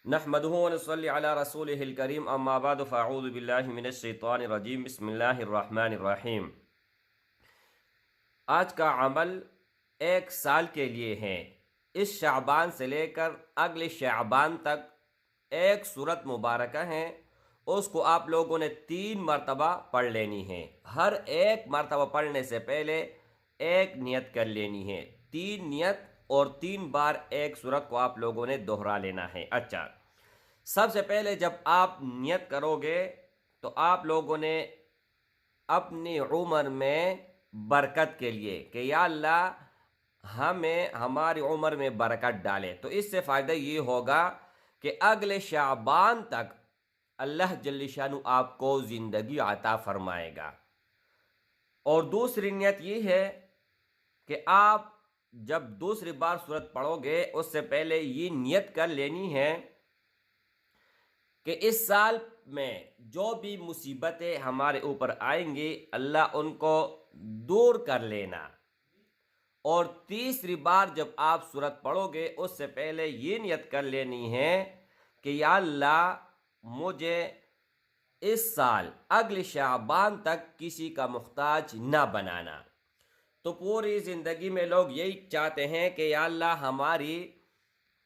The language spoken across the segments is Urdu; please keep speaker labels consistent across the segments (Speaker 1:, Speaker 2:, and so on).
Speaker 1: نحمدہ ونصلی علی رسولہ الکریم اما بعد فاعوذ باللہ من الشیطان الرجیم بسم اللہ الرحمن الرحیم۔ آج کا عمل 1 سال کے لیے ہے۔ اس شعبان سے لے کر اگلے شعبان تک ایک سورت مبارکہ ہے، اس کو آپ لوگوں نے 3 مرتبہ پڑھ لینی ہے۔ ہر ایک مرتبہ پڑھنے سے پہلے ایک نیت کر لینی ہے۔ 3 نیت اور 3 بار ایک سورت کو آپ لوگوں نے دہرا لینا ہے۔ اچھا، سب سے پہلے جب آپ نیت کرو گے تو آپ لوگوں نے اپنی عمر میں برکت کے لیے کہ یا اللہ ہمیں ہماری عمر میں برکت ڈالے، تو اس سے فائدہ یہ ہوگا کہ اگلے شعبان تک اللہ جل شانہ آپ کو زندگی عطا فرمائے گا۔ اور دوسری نیت یہ ہے کہ آپ جب دوسری بار سورت پڑھو گے اس سے پہلے یہ نیت کر لینی ہے کہ اس سال میں جو بھی مصیبتیں ہمارے اوپر آئیں گی اللہ ان کو دور کر لینا۔ اور تیسری بار جب آپ سورت پڑھو گے اس سے پہلے یہ نیت کر لینی ہے کہ یا اللہ مجھے اس سال اگلے شعبان تک کسی کا محتاج نہ بنانا۔ تو پوری زندگی میں لوگ یہی چاہتے ہیں کہ یا اللہ ہماری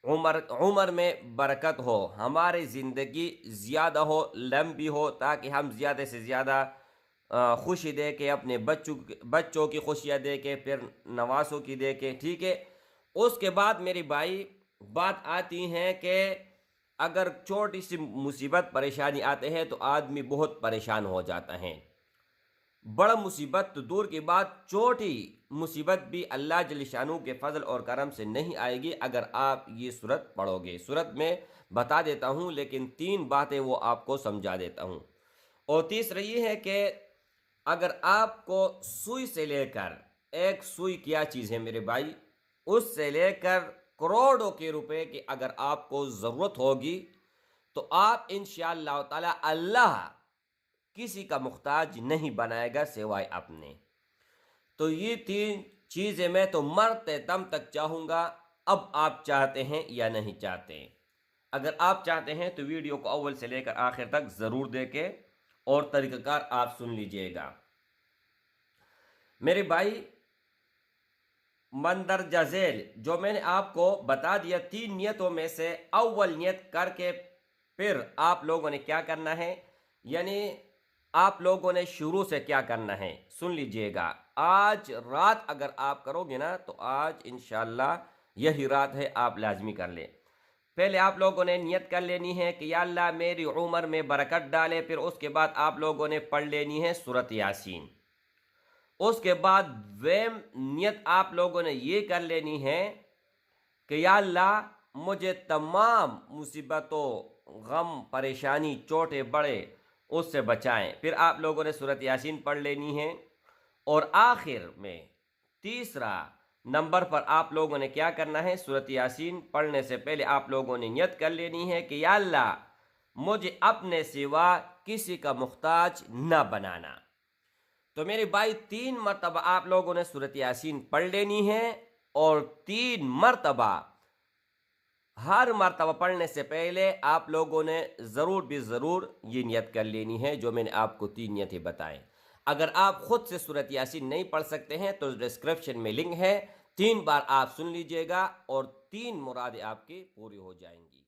Speaker 1: عمر میں برکت ہو، ہماری زندگی زیادہ ہو، لمبی ہو، تاکہ ہم زیادہ سے زیادہ خوشی دے کے اپنے بچوں کی خوشیاں دے کے پھر نواسوں کی دے کے، ٹھیک ہے۔ اس کے بعد میری بھائی بات آتی ہے کہ اگر چھوٹی سی مصیبت پریشانی آتے ہیں تو آدمی بہت پریشان ہو جاتا ہے۔ بڑا مصیبت تو دور کی بات، چھوٹی مصیبت بھی اللہ جل شانہ کے فضل اور کرم سے نہیں آئے گی اگر آپ یہ سورت پڑھو گے۔ سورت میں بتا دیتا ہوں لیکن 3 باتیں وہ آپ کو سمجھا دیتا ہوں۔ اور تیسرا یہ ہے کہ اگر آپ کو سوئی سے لے کر، ایک سوئی کیا چیز ہے میرے بھائی، اس سے لے کر کروڑوں کے روپے کی اگر آپ کو ضرورت ہوگی تو آپ انشاءاللہ تعالی اللہ کسی کا محتاج نہیں بنائے گا سوائے اپنے۔ تو یہ 3 چیزیں میں تو مرتے دم تک چاہوں گا، اب آپ چاہتے ہیں یا نہیں چاہتے؟ اگر آپ چاہتے ہیں تو ویڈیو کو اول سے لے کر آخر تک ضرور دیکھیں اور طریقہ کار آپ سن لیجئے گا۔ میرے بھائی مندرجہ ذیل جو میں نے آپ کو بتا دیا 3 نیتوں میں سے اول نیت کر کے پھر آپ لوگوں نے کیا کرنا ہے، یعنی آپ لوگوں نے شروع سے کیا کرنا ہے سن لیجئے گا۔ آج رات اگر آپ کرو گے نا تو آج انشاءاللہ یہی رات ہے، آپ لازمی کر لیں۔ پہلے آپ لوگوں نے نیت کر لینی ہے کہ یا اللہ میری عمر میں برکت ڈالے، پھر اس کے بعد آپ لوگوں نے پڑھ لینی ہے سورۃ یاسین۔ اس کے بعد ویم نیت آپ لوگوں نے یہ کر لینی ہے کہ یا اللہ مجھے تمام مصیبتوں، غم، پریشانی، چھوٹے بڑے اس سے بچائیں، پھر آپ لوگوں نے سورۃ یاسین پڑھ لینی ہے۔ اور آخر میں تیسرا نمبر پر آپ لوگوں نے کیا کرنا ہے، سورۃ یاسین پڑھنے سے پہلے آپ لوگوں نے نیت کر لینی ہے کہ یا اللہ مجھے اپنے سوا کسی کا محتاج نہ بنانا۔ تو میرے بھائی 3 مرتبہ آپ لوگوں نے سورۃ یاسین پڑھ لینی ہے، اور 3 مرتبہ ہر مرتبہ پڑھنے سے پہلے آپ لوگوں نے ضرور بھی ضرور یہ نیت کر لینی ہے جو میں نے آپ کو 3 نیتیں بتائیں۔ اگر آپ خود سے سورۃ یاسین نہیں پڑھ سکتے ہیں تو ڈسکرپشن میں لنک ہے، 3 بار آپ سن لیجئے گا اور 3 مرادیں آپ کی پوری ہو جائیں گی۔